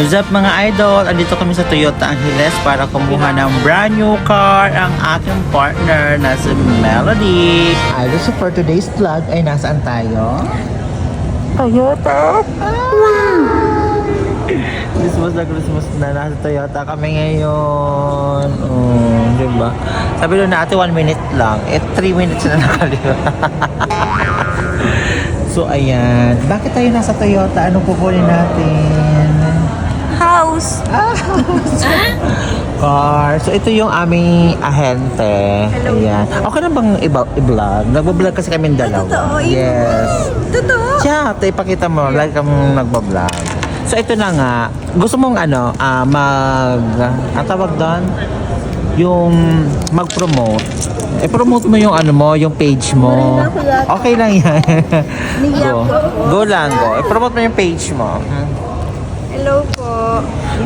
What's up mga idol? Andito kami sa Toyota Angeles para kumuha ng brand new car ang aking partner na si Melody. Idol, so for today's vlog ay nasaan tayo? Toyota! Wow! Christmas na Christmas na nasa Toyota kami ngayon. Oh, diba? Sabi doon natin 1 minute lang. 3 minutes na nakaliwa. So ayan, bakit tayo nasa Toyota? Anong pupunin natin? House. Car. So ito yung aming ahente. Hello. Ayan. Okay na bang i-vlog? Nagbablog kasi kami dalawa. Totoo. Yes. Totoo. Siya, ipakita mo. Lagi kami nagbablog. So ito na nga. Gusto mong ang tawag doon? Yung mag-promote. I-promote mo yung yung page mo. Okay lang yan. Go. Go lang, go. I-promote mo yung page mo. Hello po.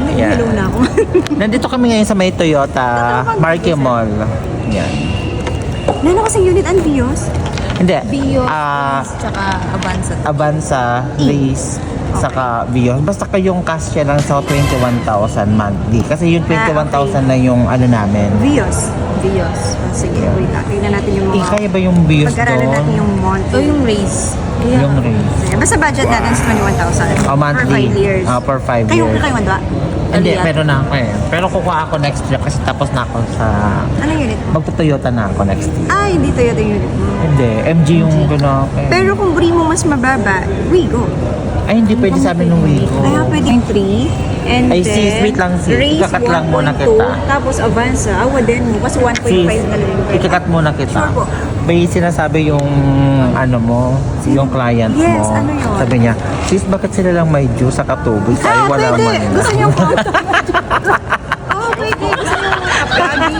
Ayan. Hello na ako. Nandito kami ngayon sa may Toyota Marquee Mall. Yan. Nano kasing unit ang Bios? Hindi. Bios, Ah, tsaka Avanza. Avanza, Race, saka Vios. Basta kayong cash lang sa 21,000 monthly. Kasi yung 21,000 na yung namin. Bios. Sige, Yeah. wait. Tingnan natin yung mga... Kaya ba yung Vios Pag-aralan natin doon? yung month. O yung race. Yung Race. Ayan. Basta budget natin is 21,000. Monthly. For 5 years. For 5 Kayo years. ba? Hindi, meron na ako eh. Pero kukuha ako next year kasi tapos na ako sa... Anong unit mo? Magto-Toyota na ako next year. Ah, hindi Toyota unit mo. Hindi, MG yung gano'n. Pero kung Brimo mas mababa, Wigo. Ay, hindi pwede sa amin ng Wigo. Kaya pwede yung 3. And Ay, then, sis, wait lang, sis. Race Ikakat lang muna 1.2, kita. Tapos Avanza, awaden mo. Kasi 1.5 Sis, na lang yung pwede. ikakat muna kita. Sure po. May sinasabi yung yung client mo. Yes, ano yun? Sabi niya, sis, bakit sila lang may juice sa katubig? Tayo wala pwede. man. Gusto niyo po. Oo, pwede. Gusto niyo kapagi.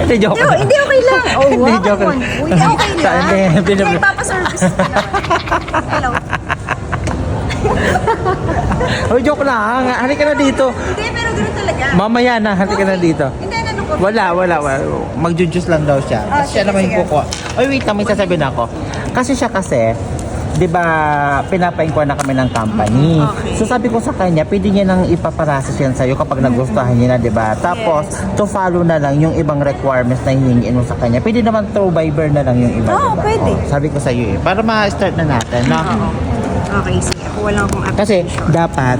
Hindi, joke lang. Hindi, okay lang. Oh, wow. Hindi, joke lang. Uy, okay lang. Hindi, May papaservice ka lang. Hello. Oh, joke lang. Halika na dito. Hindi, pero ganoon talaga. Mamaya na, halika na dito. Hindi, ano ko. Wala. Magjujuice lang daw siya. Kasi siya sige, naman yung sige. kuko. Oy, wait lang, may sasabihin ako. Kasi siya di ba, pinapaingkuhan na kami ng company. Okay. So sabi ko sa kanya, pwede niya nang ipaparasis yan sa'yo kapag nagustuhan niya na, di ba? Tapos, to follow na lang yung ibang requirements na hihingin mo sa kanya. Pwede naman through Viber na lang yung iba, Oo, di ba? pwede. Sabi ko sa'yo eh. Para ma-start na natin, no? Okay, sige. Ako wala akong app. Kasi dapat,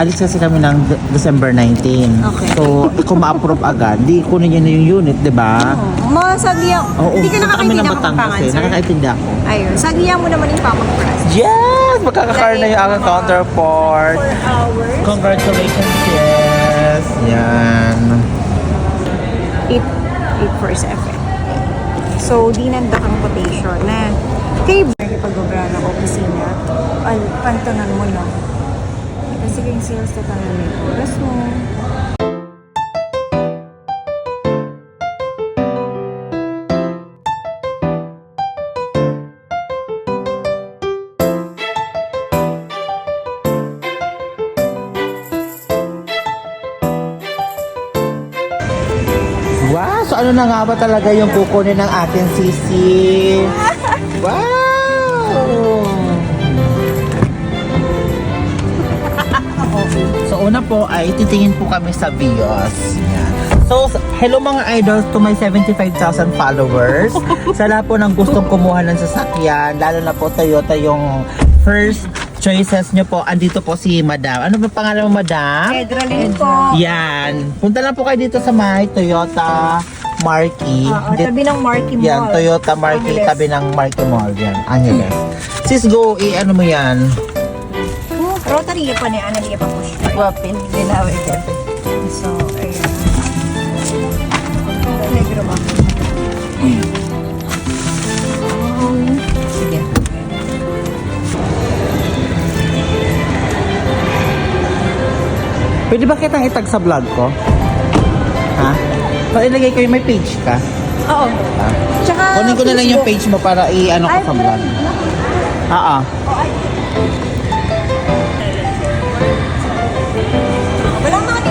alis kasi kami ng December 19. Okay. So, kung ma-approve agad, di kunin niya na yung unit, di ba? Masagya. Hindi ka punta kami ng nakakaintindi ng Batangas Kapampangan, eh. sir. Nakakaintindi ako. Ayun. Sagya mo naman yung pamang price. Yes! Magkakakar na yung aking counterpart. 4 hours. Congratulations, yes! Yan. 847. So, di nandak ang quotation na kay pag-obra ng opisina, pantanan mo na. Kasi yung sales to tanan may oras mo. Wow! So ano na nga ba talaga yung kukunin ng ating sisi? Wow! So una po ay titingin po kami sa Vios. Yan. So hello mga idols to my 75,000 followers. Sa lahat po ng gustong kumuha ng sasakyan, lalo na po Toyota yung first choices nyo po. Andito po si Madam. Ano ba pangalan mo, Madam? Edralin po. Yan. Punta lang po kayo dito sa may Toyota Marquee. Tabi ng Marquee Mall. Yan, Toyota Marquee, Angeles. tabi ng Marquee Mall. Yan, Angeles. Sis, go, ano mo yan? Rotary pa ni Ana Lia pa po siya. Wapin, ginawin ka. So, ayun. Negro ba? Sige. Pwede ba kitang itag sa vlog ko? Ha? So, ilagay ko yung may page ka. Oo. Ha? Tsaka, Kunin ko na lang yung page mo para i-ano ko sa vlog. Oo. Walang mga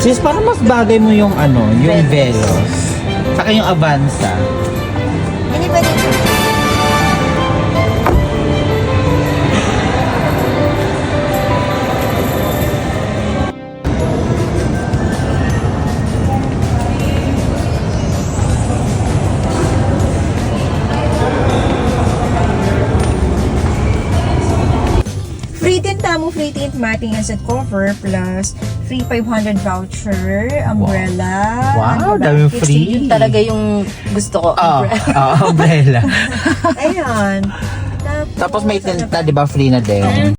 Sis, parang mas bagay mo yung yung Velos. Saka yung Avanza. Hindi ba dito? Free tint tamo, free tint matting as a cover plus free 500 voucher, umbrella. Wow, ano ba, daming fixing free. yun Yun talaga yung gusto ko. Umbrella. Ayan. Tapos may tinta, di ba, free na din.